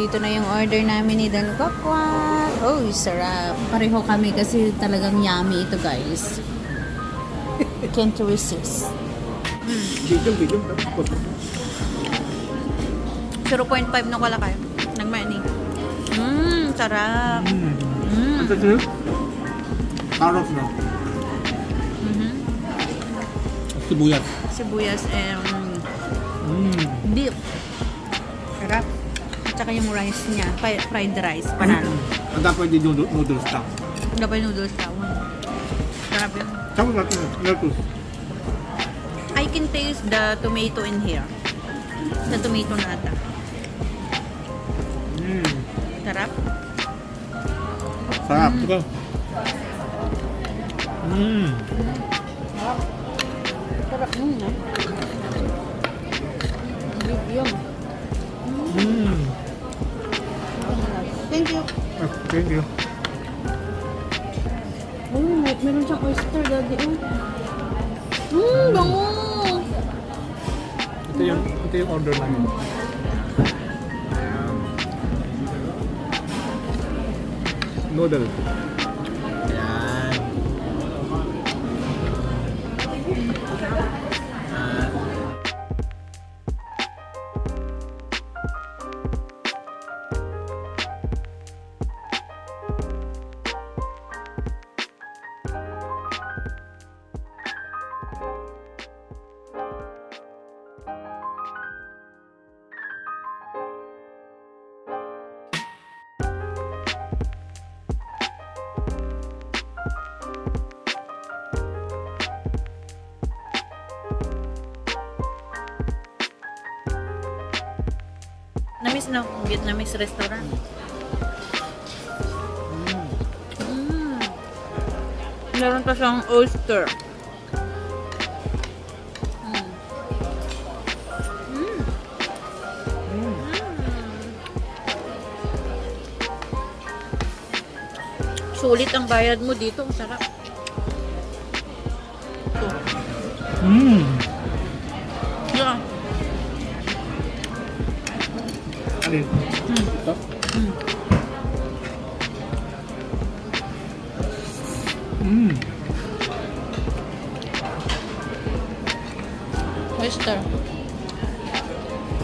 Nandito na yung order namin ni Don Kwakwak. Oh, sarap. Pareho kami kasi talagang yummy ito, guys. Can't resist. 0.5 na kalakay. Nagmani. Sarap. Ang sarap. Carrots na. Sibuyas. Sibuyas and beef. Sarap. At saka yung rice niya, fried rice, panalo. Ang dapat din noodles lang. Dapat noodles daw. Sarap yun. Saan natin lettuce? I can taste the tomato in here. The tomato na ata. Sarap. Sarap. Ito. Sarap nun, ha? Beef yun. Thank you. Thank you. Oh, meron siyang oyster, daddy. Bango! Ito yung order namin. Noodle. Yan. Namiss na akong Vietnamese restaurant. Meron pa siyang oyster. Sulit ang bayad mo dito. Ang sarap. Ito. Yeah. Alin? Ito? Oyster.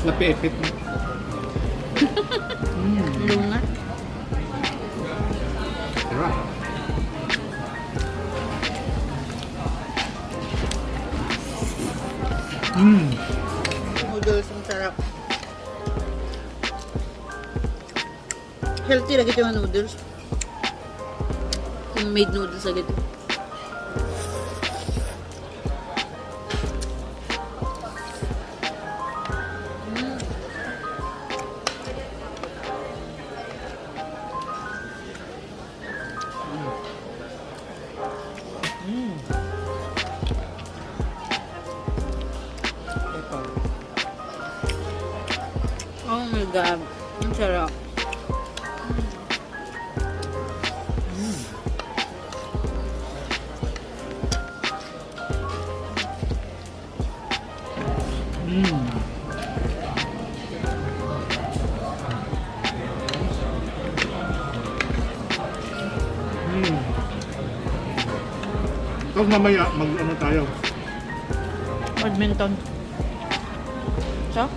Lapit. Lungat. Sarap. Noodles ang sarap. Healthy lagi ito yung noodles. Homemade noodles lagi ito. Oh my God. Ang sarap. Tapos mamaya mag-ano tayo. Badminton. So?